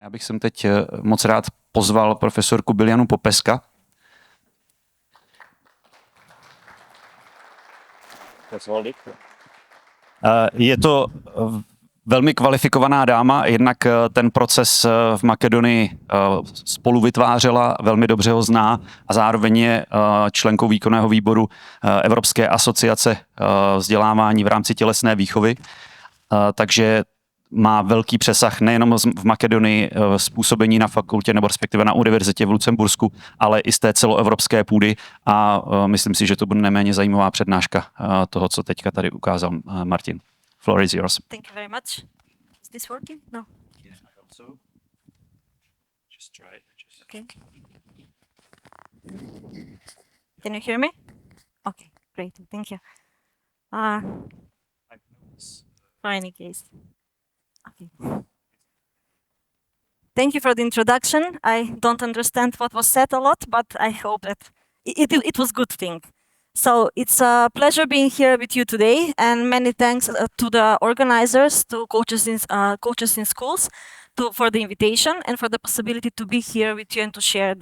Já bych sem teď moc rád pozval profesorku Biljanu Popeska. Je to velmi kvalifikovaná dáma, jednak ten proces v Makedonii spolu vytvářela, velmi dobře ho zná a zároveň je členkou výkonného výboru Evropské asociace vzdělávání v rámci tělesné výchovy. Takže má velký přesah nejenom v Makedonii z působení na fakultě nebo respektive na univerzitě v Lucembursku, ale i z té celoevropské půdy a myslím si, že to bude neméně zajímavá přednáška toho, co teďka tady ukázal Martin. Floor is yours. Thank you very much. Is this working? No. Yeah, I hope so. Just try it. Okay. Can you hear me? Okay, great. Thank you. For any case. Okay. Thank you for the introduction. I don't understand what was said a lot, but I hope that it was good thing. So it's a pleasure being here with you today, and many thanks to the organizers, to coaches in schools, for the invitation and for the possibility to be here with you and to share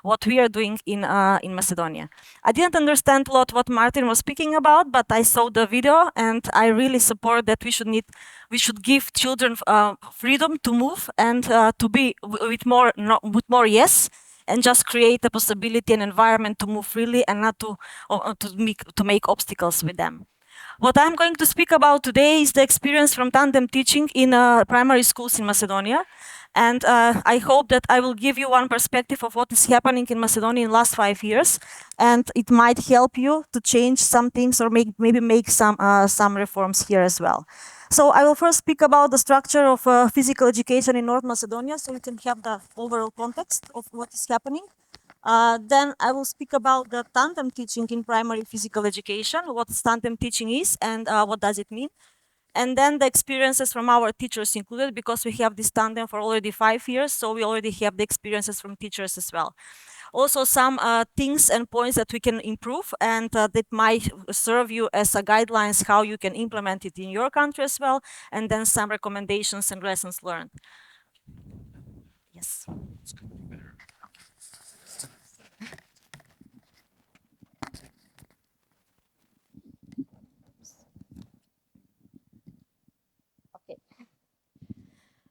what we are doing in Macedonia. I didn't understand a lot what Martin was speaking about, but I saw the video and I really support that we should give children freedom to move and to be with more yes, and just create a possibility and environment to move freely and not to make obstacles with them. What I'm going to speak about today is the experience from tandem teaching in primary schools in Macedonia. And I hope that I will give you one perspective of what is happening in Macedonia in the last 5 years. And it might help you to change some things or maybe make some reforms here as well. So I will first speak about the structure of physical education in North Macedonia, so you can have the overall context of what is happening. Then I will speak about the tandem teaching in primary physical education, what tandem teaching is and what does it mean. And then the experiences from our teachers included, because we have this tandem for already 5 years, so we already have the experiences from teachers as well. Also some things and points that we can improve and that might serve you as a guidelines how you can implement it in your country as well, and then some recommendations and lessons learned. Yes.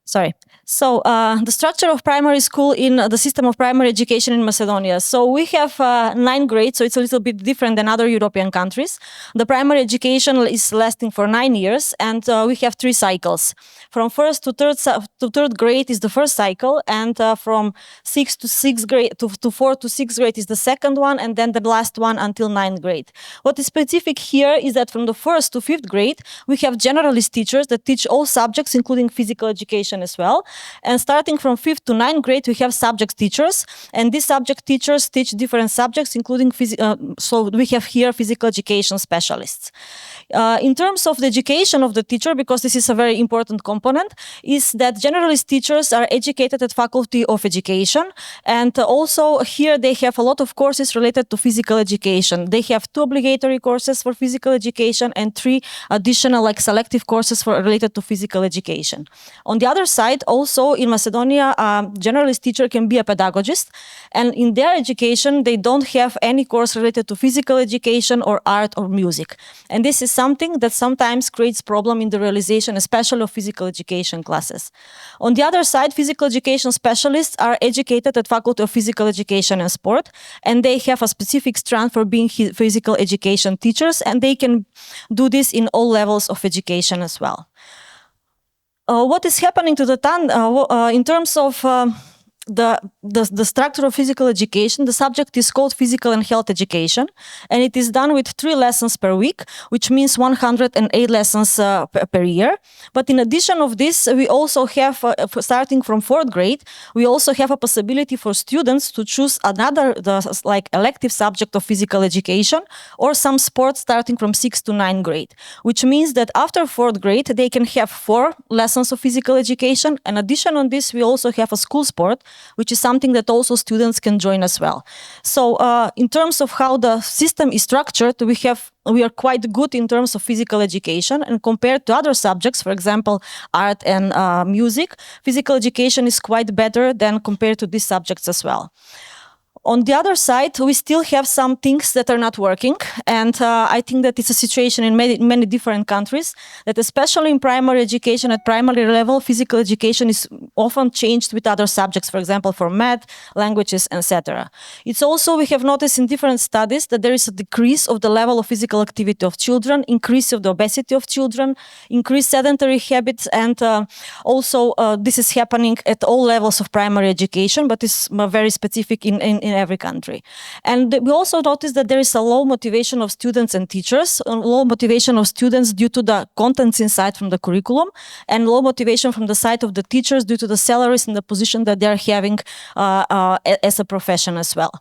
Sorry. So the structure of primary school in the system of primary education in Macedonia. So we have 9 grades, so it's a little bit different than other European countries. The primary education is lasting for 9 years, and we have 3 cycles. From first to third grade is the first cycle, and from 6 to 6th grade to 4th to 6th grade is the second one, and then the last one until 9th grade. What is specific here is that from the 1st to 5th grade we have generalist teachers that teach all subjects, including physical education as well. And starting from 5th to 9th grade, we have subject teachers, and these subject teachers teach different subjects, including so we have here physical education specialists. In terms of the education of the teacher, because this is a very important component, is that generalist teachers are educated at Faculty of Education, and also here they have a lot of courses related to physical education. They have 2 obligatory courses for physical education and 3 additional selective courses related to physical education. On the other side, also in Macedonia, a generalist teacher can be a pedagogist, and in their education they don't have any course related to physical education or art or music. And this is something that sometimes creates problem in the realization, especially of physical education classes. On the other side, physical education specialists are educated at Faculty of Physical Education and Sport, and they have a specific strand for being physical education teachers, and they can do this in all levels of education as well. What is happening to the in terms of the structure of physical education? The subject is called physical and health education, and it is done with 3 lessons per week, which means 108 lessons per year. But in addition of this, we also have, starting from 4th grade, we also have a possibility for students to choose another elective subject of physical education or some sport starting from 6th to 9th grade, which means that after 4th grade, they can have 4 lessons of physical education. In addition on this, we also have a school sport, which is something that also students can join as well. So in terms of how the system is structured, we are quite good in terms of physical education, and compared to other subjects, for example, art and music, physical education is quite better than compared to these subjects as well. On the other side, we still have some things that are not working, and I think that it's a situation in many different countries, that especially in primary education at primary level, physical education is often changed with other subjects, for example, for math, languages, etc. It's also, we have noticed in different studies that there is a decrease of the level of physical activity of children, increase of the obesity of children, increased sedentary habits, and also this is happening at all levels of primary education, but it's very specific in every country. And we also noticed that there is a low motivation of students and teachers, low motivation of students due to the contents inside from the curriculum, and low motivation from the side of the teachers due to the salaries and the position that they are having as a profession as well.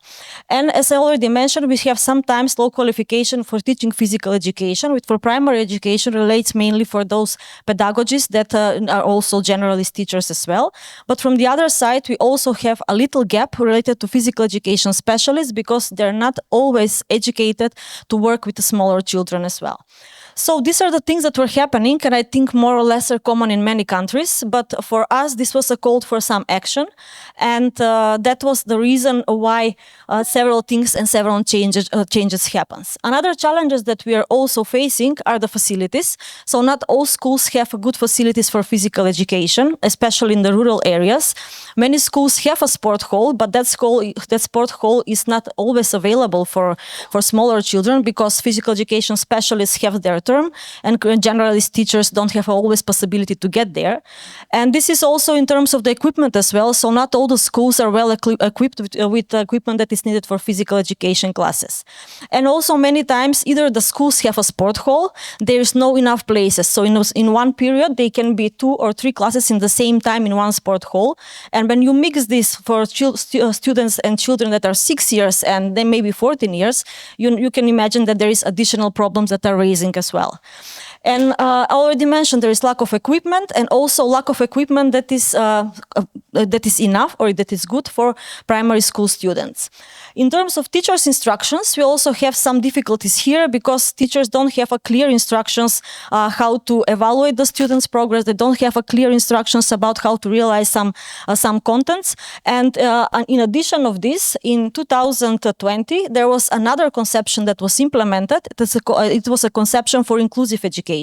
And as I already mentioned, we have sometimes low qualification for teaching physical education, which for primary education relates mainly for those pedagogists that are also generalist teachers as well. But from the other side, we also have a little gap related to physical education specialists, because they're not always educated to work with the smaller children as well. So these are the things that were happening, and I think more or less are common in many countries. But for us, this was a call for some action, and that was the reason why several things and several changes happens. Another challenges that we are also facing are the facilities. So not all schools have good facilities for physical education, especially in the rural areas. Many schools have a sport hall, but that sport hall is not always available for smaller children, because physical education specialists have their term, and generalist teachers don't have always possibility to get there. And this is also in terms of the equipment as well. So not all the schools are well equipped with equipment that is needed for physical education classes. And also many times either the schools have a sport hall, there's no enough places. So in one period, they can be 2 or 3 classes in the same time in one sport hall. And when you mix this for students and children that are 6 years and then maybe 14 years, you can imagine that there is additional problems that are raising as well. And I already mentioned there is lack of equipment, and also lack of equipment that is enough or that is good for primary school students. In terms of teachers' instructions, we also have some difficulties here, because teachers don't have a clear instructions how to evaluate the students' progress. They don't have a clear instructions about how to realize some contents. And in addition of this, in 2020, there was another conception that was implemented. It was a conception for inclusive education.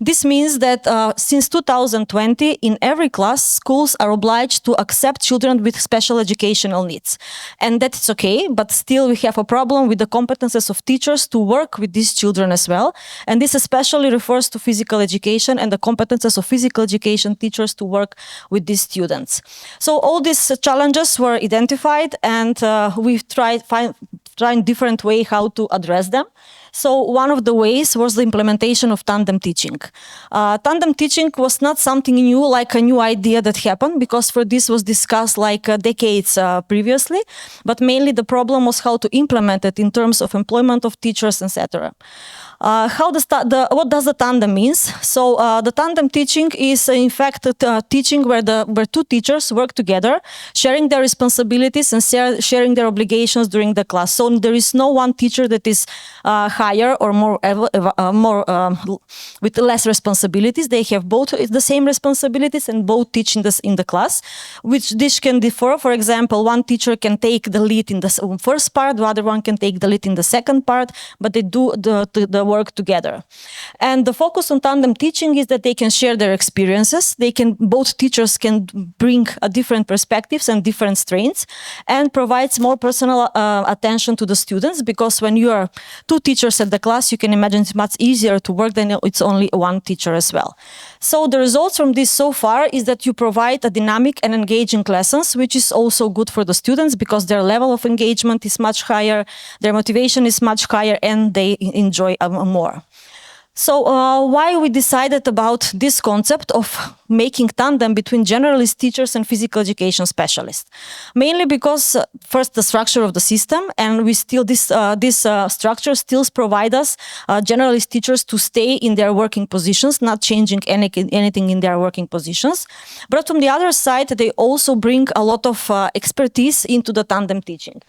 This means that since 2020, in every class, schools are obliged to accept children with special educational needs. And that's okay, but still we have a problem with the competences of teachers to work with these children as well. And this especially refers to physical education and the competences of physical education teachers to work with these students. So all these challenges were identified, and we've trying different way how to address them. So one of the ways was the implementation of tandem teaching. Tandem teaching was not something new, like a new idea that happened, because for this was discussed like decades previously, but mainly the problem was how to implement it in terms of employment of teachers, etc. What does the tandem means? So the tandem teaching is in fact teaching where 2 teachers work together, sharing their responsibilities and sharing their obligations during the class. So there is no one teacher that is higher or more with less responsibilities. They have both the same responsibilities and both teach in the class, which this can differ. For example, one teacher can take the lead in the first part, the other one can take the lead in the second part, but they do the work together. And the focus on tandem teaching is that they can share their experiences. Both teachers can bring different perspectives and different strengths, and provides more personal attention to the students, because when you are 2 teachers at the class, you can imagine it's much easier to work than it's only one teacher as well. So the results from this so far is that you provide a dynamic and engaging lessons, which is also good for the students, because their level of engagement is much higher, their motivation is much higher, and they enjoy more. So why we decided about this concept of making tandem between generalist teachers and physical education specialists? Mainly because first the structure of the system, and we still this structure still provide us generalist teachers to stay in their working positions, not changing anything in their working positions. But from the other side, they also bring a lot of expertise into the tandem teaching.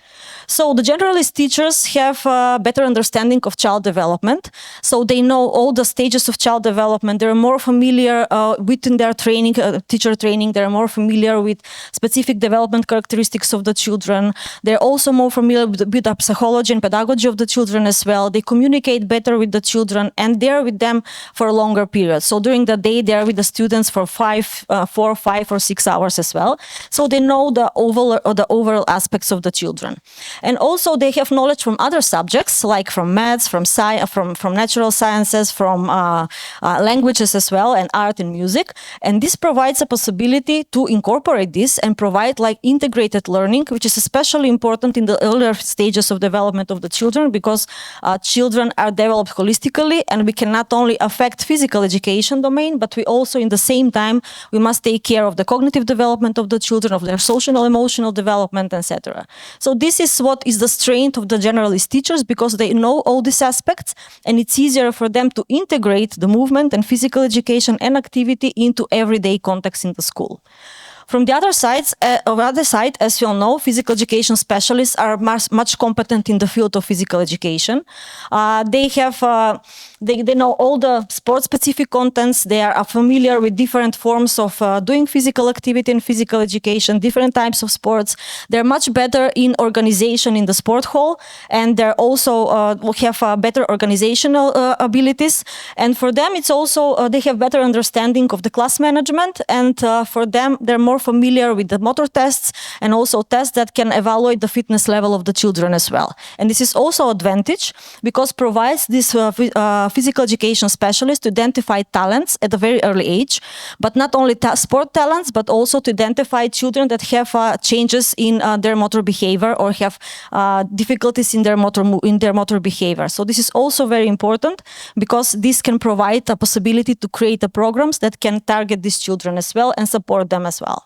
So the generalist teachers have a better understanding of child development. So they know all the stages of child development. They're more familiar within their training, teacher training. They're more familiar with specific development characteristics of the children. They're also more familiar with the psychology and pedagogy of the children as well. They communicate better with the children, and they're with them for a longer period. So during the day, they're with the students for 4, 5, or 6 hours as well. So they know the overall aspects of the children. And also they have knowledge from other subjects, like from maths, from natural sciences, from languages as well, and art and music. And this provides a possibility to incorporate this and provide like integrated learning, which is especially important in the earlier stages of development of the children, because children are developed holistically, and we can not only affect physical education domain, but we also in the same time, we must take care of the cognitive development of the children, of their social, emotional development, etc. So this is what is the strength of the generalist teachers, because they know all these aspects, and it's easier for them to integrate the movement and physical education and activity into everyday context in the school. From the other side, as you all know, physical education specialists are much competent in the field of physical education. They know all the sport-specific contents. They are familiar with different forms of doing physical activity and physical education, different types of sports. They're much better in organization in the sport hall, and they're also have better organizational abilities. And for them, it's also they have better understanding of the class management, and for them, they're more familiar with the motor tests and also tests that can evaluate the fitness level of the children as well. And this is also an advantage because provides this physical education specialist to identify talents at a very early age, but not only sport talents, but also to identify children that have changes in their motor behavior or have difficulties in their motor behavior. So this is also very important because this can provide a possibility to create programs that can target these children as well and support them as well.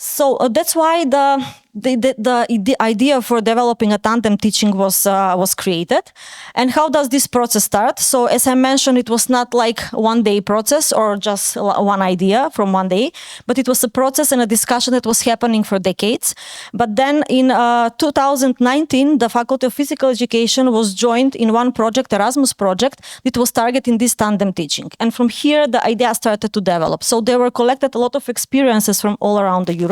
So that's why the idea for developing a tandem teaching was created. And how does this process start? So as I mentioned, it was not like one day process or just one idea from one day, but it was a process and a discussion that was happening for decades. But then in 2019, the Faculty of Physical Education was joined in one project, Erasmus project, that was targeting this tandem teaching. And from here, the idea started to develop. So there were collected a lot of experiences from all around Europe,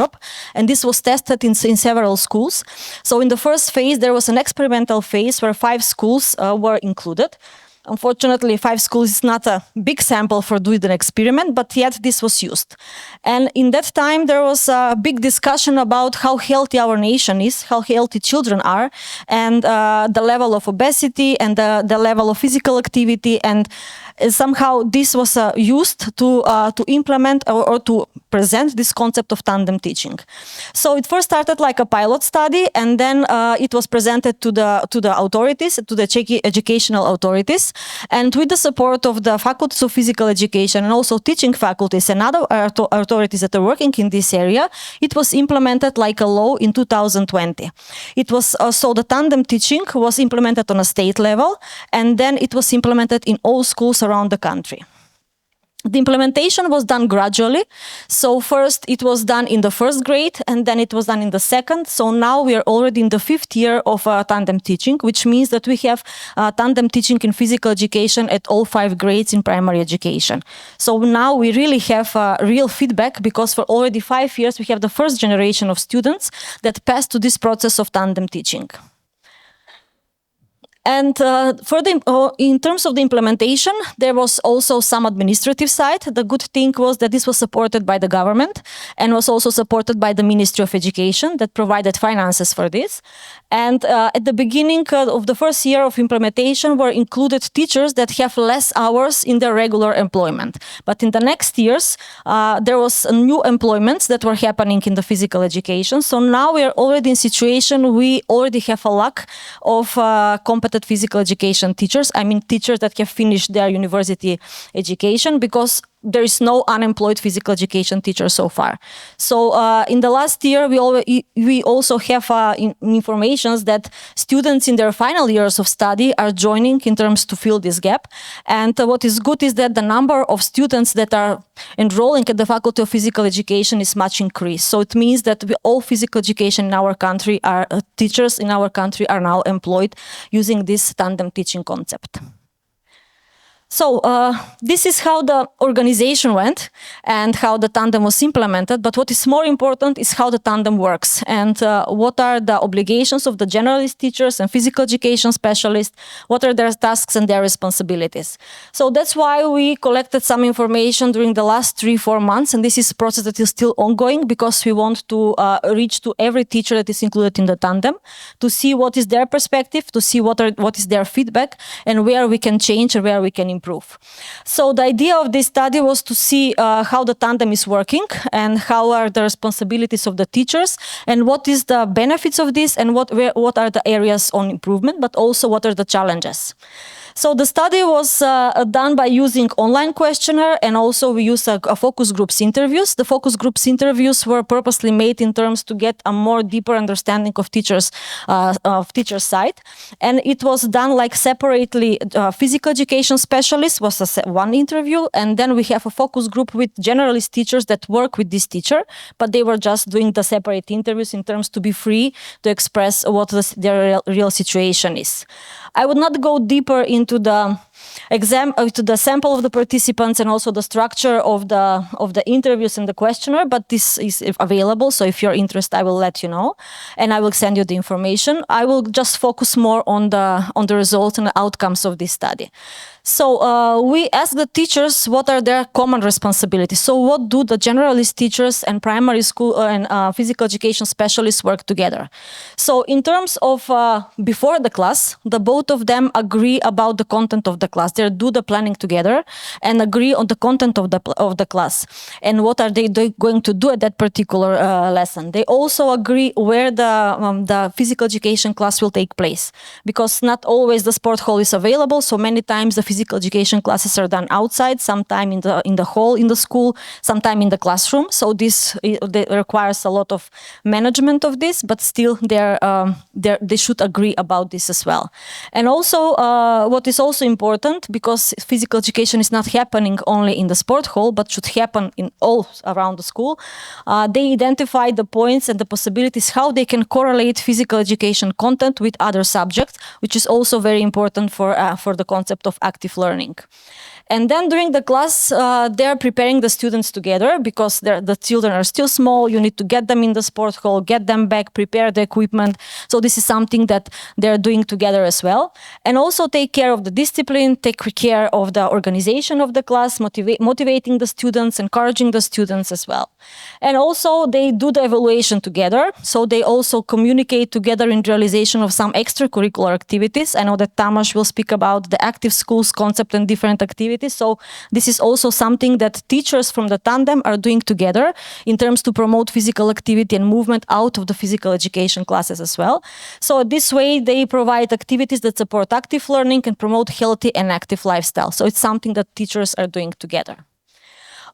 and this was tested in several schools. So in the first phase, there was an experimental phase where 5 schools were included. Unfortunately, 5 schools is not a big sample for doing an experiment, but yet this was used. And in that time, there was a big discussion about how healthy our nation is, how healthy children are, and the level of obesity and the level of physical activity. And somehow this was used to implement or to present this concept of tandem teaching. So it first started like a pilot study, and then it was presented to the authorities, to the Czech educational authorities, and with the support of the faculties of physical education and also teaching faculties and other authorities that are working in this area, it was implemented like a law in 2020. It was so the tandem teaching was implemented on a state level, and then it was implemented in all schools around the country. The implementation was done gradually. So first it was done in the first grade, and then it was done in the second. So now we are already in the 5th year of tandem teaching, which means that we have tandem teaching in physical education at all 5 grades in primary education. So now we really have real feedback, because for already 5 years we have the first generation of students that passed to this process of tandem teaching. And in terms of the implementation, there was also some administrative side. The good thing was that this was supported by the government and was also supported by the Ministry of Education that provided finances for this. And at the beginning of the first year of implementation were included teachers that have less hours in their regular employment. But in the next years, there was new employments that were happening in the physical education. So now we are already in situation, we already have a lack of competent talented physical education teachers. I mean teachers that have finished their university education, because there is no unemployed physical education teacher so far. So in the last year, we also have information that students in their final years of study are joining in terms to fill this gap. And what is good is that the number of students that are enrolling at the Faculty of Physical Education is much increased. So it means that all physical education in our country teachers in our country are now employed using this tandem teaching concept. So this is how the organization went and how the tandem was implemented. But what is more important is how the tandem works and what are the obligations of the generalist teachers and physical education specialists, what are their tasks and their responsibilities. So that's why we collected some information during the last 3-4 months. And this is a process that is still ongoing, because we want to reach to every teacher that is included in the tandem to see what is their perspective, to see what is their feedback and where we can change and where we can improve. So the idea of this study was to see how the tandem is working and how are the responsibilities of the teachers and what is the benefits of this and what are the areas on improvement, but also what are the challenges. So the study was done by using online questionnaire, and also we used a focus groups interviews. The focus groups interviews were purposely made in terms to get a more deeper understanding of teachers' side, and it was done like separately. Physical education specialist was one interview, and then we have a focus group with generalist teachers that work with this teacher, but they were just doing the separate interviews in terms to be free to express what their real situation is. I would not go deeper into the to the sample of the participants and also the structure of the interviews and the questionnaire, but this is available. So if you're interested, I will let you know, and I will send you the information. I will just focus more on the results and the outcomes of this study. So we asked the teachers what are their common responsibilities. So what do the generalist teachers and primary school and physical education specialists work together? So in terms of before the class, the both of them agree about the content of the class. They do the planning together and agree on the content of the class and what are they going to do at that particular lesson. They also agree where the physical education class will take place, because not always the sport hall is available. So many times the physical education classes are done outside, sometime in the hall in the school, sometime in the classroom. So this requires a lot of management of this, but still they should agree about this as well. And also what is also important, because physical education is not happening only in the sport hall, but should happen in all around the school, they identify the points and the possibilities how they can correlate physical education content with other subjects, which is also very important for the concept of active learning. And then during the class, they're preparing the students together, because the children are still small. You need to get them in the sport hall, get them back, prepare the equipment. So this is something that they're doing together as well. And also take care of the discipline, take care of the organization of the class, motivating the students, encouraging the students as well. And also they do the evaluation together. So they also communicate together in realization of some extracurricular activities. I know that Tamas will speak about the active schools concept and different activities. So this is also something that teachers from the tandem are doing together in terms to promote physical activity and movement out of the physical education classes as well. So this way they provide activities that support active learning and promote healthy and active lifestyle. So it's something that teachers are doing together.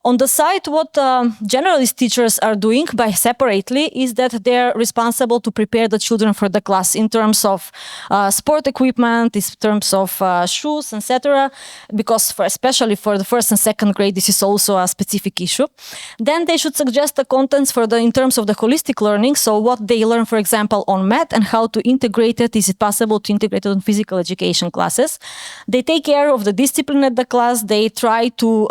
On the side, what generalist teachers are doing by separately is that they're responsible to prepare the children for the class in terms of sport equipment, in terms of shoes, etc. Because especially for the first and second grade, this is also a specific issue. Then they should suggest the contents in terms of the holistic learning. So what they learn, for example, on math and how to integrate it. Is it possible to integrate it in physical education classes? They take care of the discipline at the class. They try to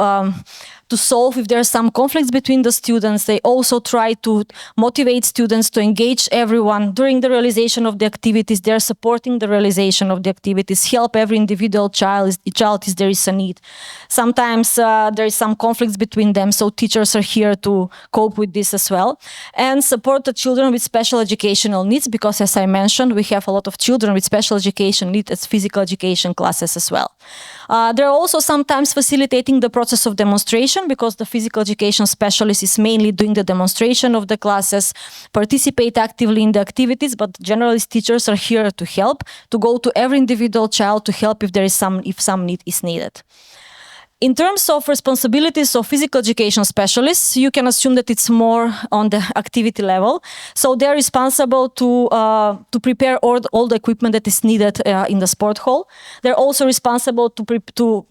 solve if there are some conflicts between the students. They also try to motivate students to engage everyone during the realization of the activities. They're supporting the realization of the activities, help every individual child if there is a need. Sometimes there is some conflicts between them, so teachers are here to cope with this as well. And support the children with special educational needs, because as I mentioned, we have a lot of children with special education needs as physical education classes as well. They're also sometimes facilitating the process of demonstration education, because the physical education specialist is mainly doing the demonstration of the classes, participate actively in the activities, but generalist teachers are here to help, to go to every individual child to help if some need is needed. In terms of responsibilities of physical education specialists, you can assume that it's more on the activity level. So they're responsible to prepare all the equipment that is needed in the sport hall. They're also responsible to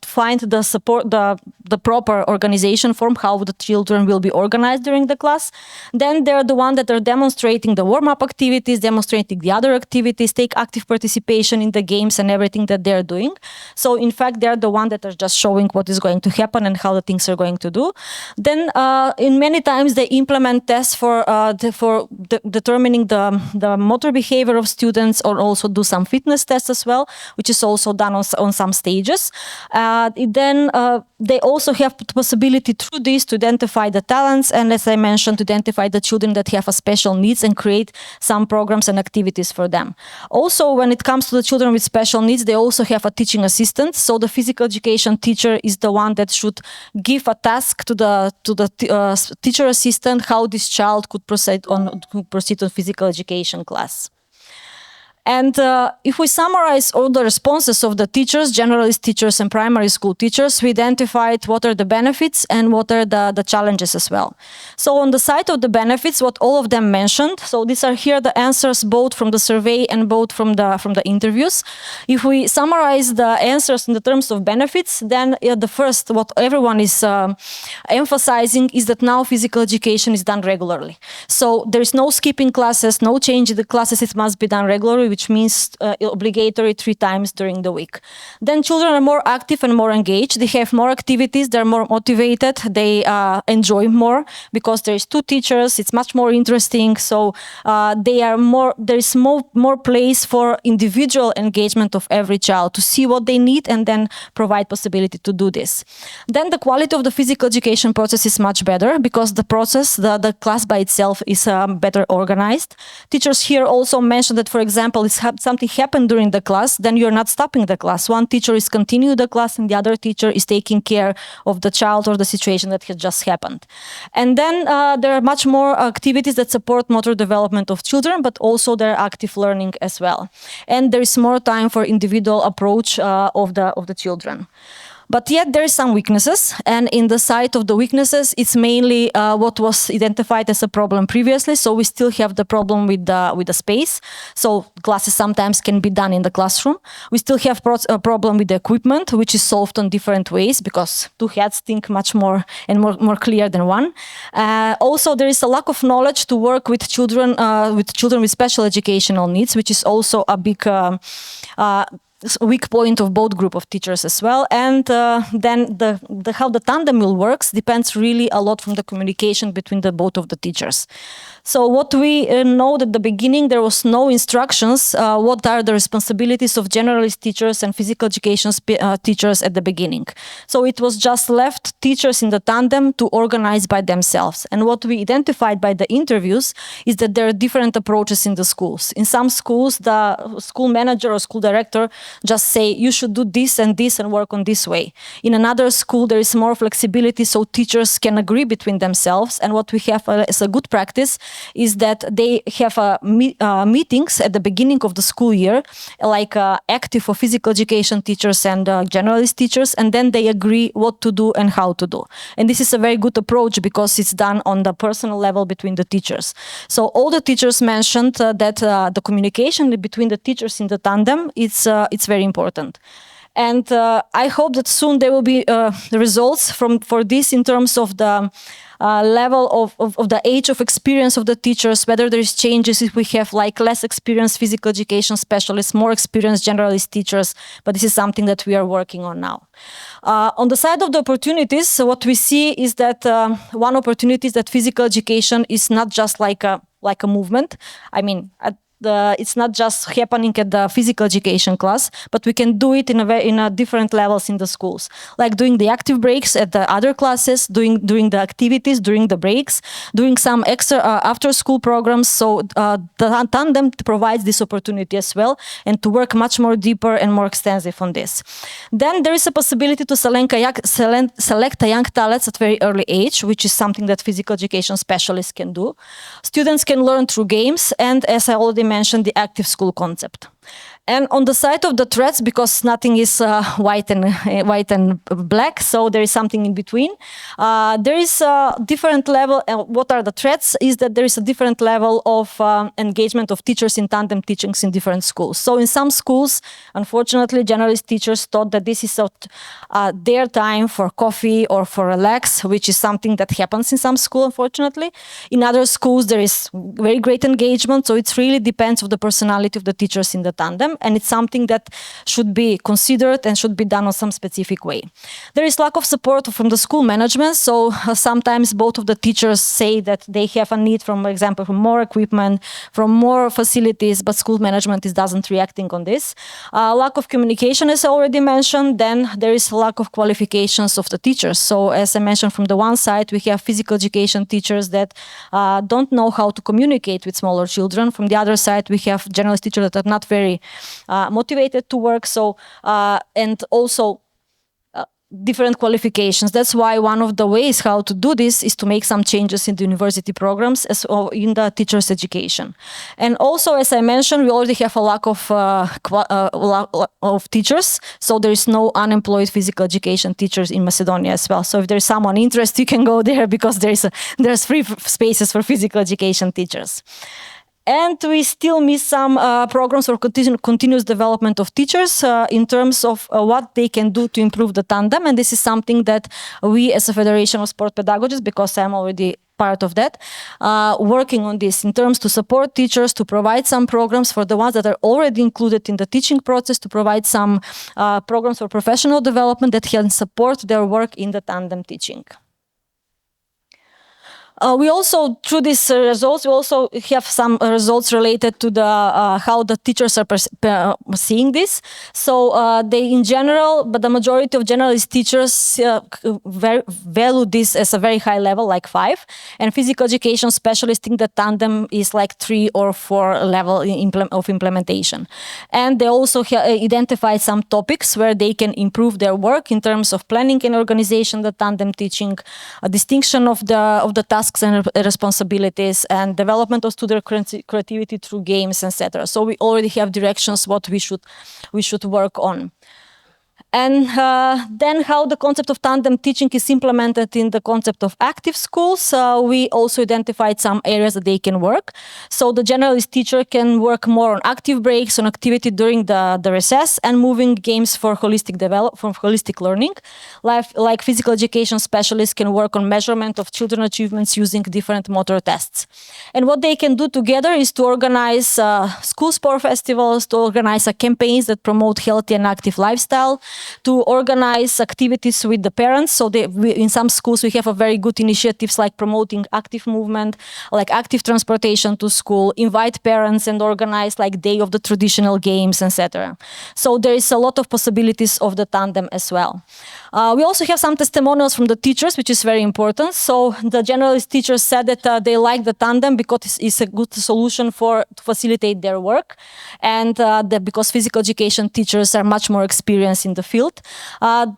find the support, the proper organization form, how the children will be organized during the class. Then they're the one that are demonstrating the warm-up activities, demonstrating the other activities, take active participation in the games and everything that they're doing. So in fact, they're the one that are just showing what is going to happen and how the things are going to do. Then in many times they implement tests for determining the motor behavior of students, or also do some fitness tests as well, which is also done on some stages. Then they also have the possibility through this to identify the talents, and as I mentioned, to identify the children that have a special needs and create some programs and activities for them. Also, when it comes to the children with special needs, they also have a teaching assistant. So the physical education teacher is the one that should give a task to the teacher assistant how this child could proceed on physical education class. And if we summarize all the responses of the teachers, generalist teachers and primary school teachers, we identified what are the benefits and what are the challenges as well. So on the side of the benefits, what all of them mentioned, so these are here the answers both from the survey and both from the interviews. If we summarize the answers in the terms of benefits, then the first, what everyone is emphasizing is that now physical education is done regularly. So there is no skipping classes, no change in the classes, it must be done regularly, which means obligatory 3 times during the week. Then children are more active and more engaged. They have more activities, they're more motivated, they enjoy more because there is 2 teachers, it's much more interesting. So there is more place for individual engagement of every child to see what they need and then provide possibility to do this. Then the quality of the physical education process is much better because the process, the class by itself is better organized. Teachers here also mentioned that, for example, if something happened during the class, then you're not stopping the class. One teacher is continuing the class and the other teacher is taking care of the child or the situation that has just happened. And then there are much more activities that support motor development of children, but also their active learning as well. And there is more time for individual approach of the children. But yet there is some weaknesses, and in the side of the weaknesses, it's mainly what was identified as a problem previously. So we still have the problem with the space. So classes sometimes can be done in the classroom. We still have a problem with the equipment, which is solved in different ways because 2 heads think much more and more clear than one. Also, there is a lack of knowledge to work with children with special educational needs, which is also a big weak point of both group of teachers as well. And then how the tandem will works depends really a lot from the communication between the both of the teachers. So what we know at the beginning, there was no instructions what are the responsibilities of generalist teachers and physical education teachers at the beginning. So it was just left teachers in the tandem to organize by themselves. And what we identified by the interviews is that there are different approaches in the schools. In some schools, the school manager or school director just say, you should do this and work on this way. In another school, there is more flexibility, so teachers can agree between themselves. And what we have as a good practice is that they have meetings at the beginning of the school year, like active for physical education teachers and generalist teachers, and then they agree what to do and how to do. And this is a very good approach because it's done on the personal level between the teachers. So all the teachers mentioned that the communication between the teachers in the tandem, it's very important. And I hope that soon there will be the results for this in terms of the level of the age of experience of the teachers, whether there is changes if we have like less experienced physical education specialists, more experienced generalist teachers, but this is something that we are working on now. On the side of the opportunities, what we see is that one opportunity is that physical education is not just like a movement. I mean, it's not just happening at the physical education class, but we can do it in a different levels in the schools, like doing the active breaks at the other classes, doing the activities during the breaks, doing some extra after school programs. So the tandem provides this opportunity as well, and to work much more deeper and more extensive on this. Then there is a possibility to select a young talents at very early age, which is something that physical education specialists can do. Students can learn through games and, as I already mentioned, the active school concept. And on the side of the threats, because nothing is white and black, so there is something in between. There is a different level. What are the threats? Is that there is a different level of engagement of teachers in tandem teachings in different schools. So in some schools, unfortunately, generalist teachers thought that this is their time for coffee or for relax, which is something that happens in some schools, unfortunately. In other schools, there is very great engagement. So it really depends on the personality of the teachers in the tandem. And it's something that should be considered and should be done in some specific way. There is lack of support from the school management. So sometimes both of the teachers say that they have a need, for example, from more equipment, from more facilities, but school management doesn't reacting on this. Lack of communication, as I already mentioned. Then there is a lack of qualifications of the teachers. So as I mentioned, from the one side, we have physical education teachers that don't know how to communicate with smaller children. From the other side, we have generalist teachers that are not very motivated to work. So and also different qualifications. That's why one of the ways how to do this is to make some changes in the university programs as in the teachers' education. And also, as I mentioned, we already have a lack of teachers. So there is no unemployed physical education teachers in Macedonia as well. So if there's someone interested, you can go there because there's free spaces for physical education teachers. And we still miss some programs for continuous development of teachers in terms of what they can do to improve the tandem. And this is something that we as a Federation of Sport Pedagogists, because I'm already part of that, working on this in terms to support teachers, to provide some programs for the ones that are already included in the teaching process, to provide some programs for professional development that can support their work in the tandem teaching. We also, through these results, we also have some results related to the how the teachers are seeing this. So they, in general, but the majority of generalist teachers value this as a very high level, like 5. And physical education specialists think that tandem is like 3 or 4 level of implementation. And they also identified some topics where they can improve their work in terms of planning and organization, the tandem teaching, a distinction of the tasks and responsibilities, and development of student creativity through games, etc. So we already have directions what we should work on. And then how the concept of tandem teaching is implemented in the concept of active schools. We also identified some areas that they can work. So the generalist teacher can work more on active breaks, on activity during the recess, and moving games for holistic learning. Like physical education specialists can work on measurement of children achievements using different motor tests. And what they can do together is to organize school sport festivals, to organize campaigns that promote healthy and active lifestyle, to organize activities with the parents. So in some schools we have a very good initiatives like promoting active movement, like active transportation to school, invite parents and organize like day of the traditional games, etc. So there is a lot of possibilities of the tandem as well. We also have some testimonials from the teachers, which is very important. So the generalist teachers said that they like the tandem because it's a good solution to facilitate their work, and because physical education teachers are much more experienced in the field.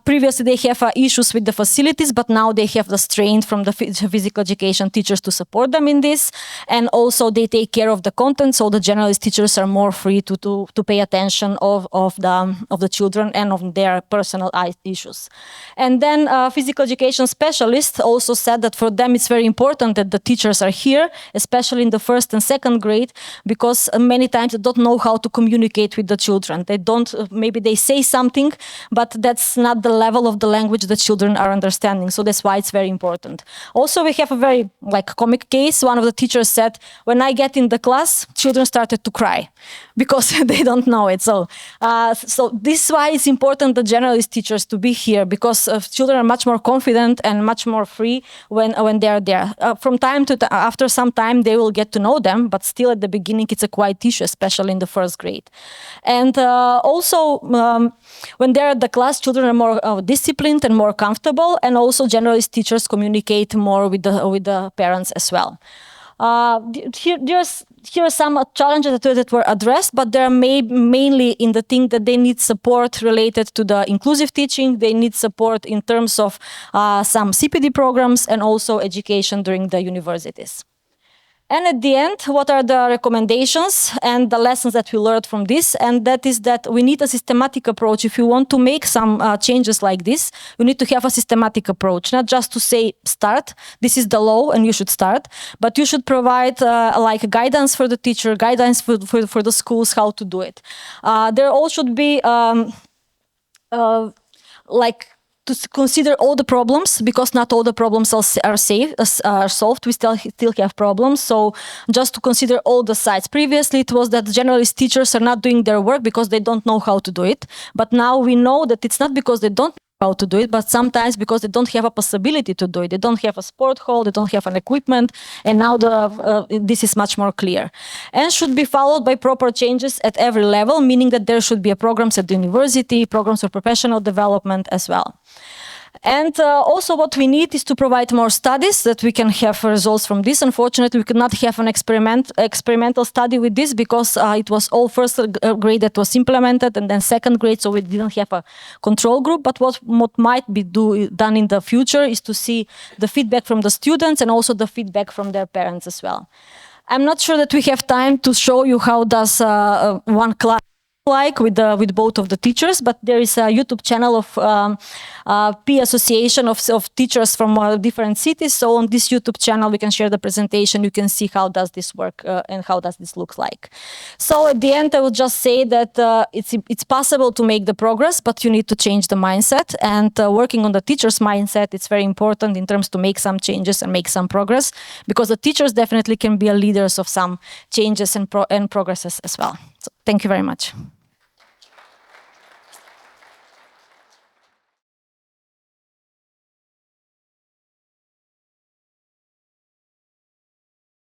Previously they have issues with the facilities, but now they have the strength from the physical education teachers to support them in this, and also they take care of the content, so the generalist teachers are more free to pay attention of the children and of their personal issues. And then physical education specialists also said that for them it's very important that the teachers are here, especially in the 1st and 2nd grade, because many times they don't know how to communicate with the children. They don't, maybe they say something, but that's not the level of the language the children are understanding. So that's why it's very important. Also, we have a very comic case. One of the teachers said, when I get in the class, children started to cry. because they don't know it. So this is why it's important the generalist teachers to be here, because children are much more confident and much more free when they are there. From time to after some time, they will get to know them, but still at the beginning, it's a quiet issue, especially in the first grade. And also, when they're at the class, children are more disciplined and more comfortable, and also generalist teachers communicate more with the parents as well. Here are some challenges that were addressed, but they're mainly in the thing that they need support related to the inclusive teaching. They need support in terms of some CPD programs and also education during the universities. And at the end, what are the recommendations and the lessons that we learned from this? And that is that we need a systematic approach. If you want to make some changes like this, you need to have a systematic approach, not just to say, start, this is the law and you should start, but you should provide like guidance for the teacher, guidance for the schools, how to do it. There all should be like, to consider all the problems, because not all the problems are solved. We still have problems. So just to consider all the sides. Previously, it was that generalist teachers are not doing their work because they don't know how to do it. But now we know that it's not because they don't know how to do it, but sometimes because they don't have a possibility to do it. They don't have a sport hall, they don't have an equipment, and now this is much more clear. And should be followed by proper changes at every level, meaning that there should be programs at the university, programs for professional development as well. And also what we need is to provide more studies that we can have results from this. Unfortunately, we could not have an experimental study with this because it was all first grade that was implemented and then second grade, so we didn't have a control group. But what might be done in the future is to see the feedback from the students and also the feedback from their parents as well. I'm not sure that we have time to show you how does one class like with both of the teachers, but there is a YouTube channel of P Association of teachers from different cities. So on this YouTube channel, we can share the presentation. You can see how does this work and how does this look like. So at the end, I would just say that it's possible to make the progress, but you need to change the mindset. And working on the teacher's mindset, it's very important in terms to make some changes and make some progress, because the teachers definitely can be leaders of some changes and progresses as well. So thank you very much.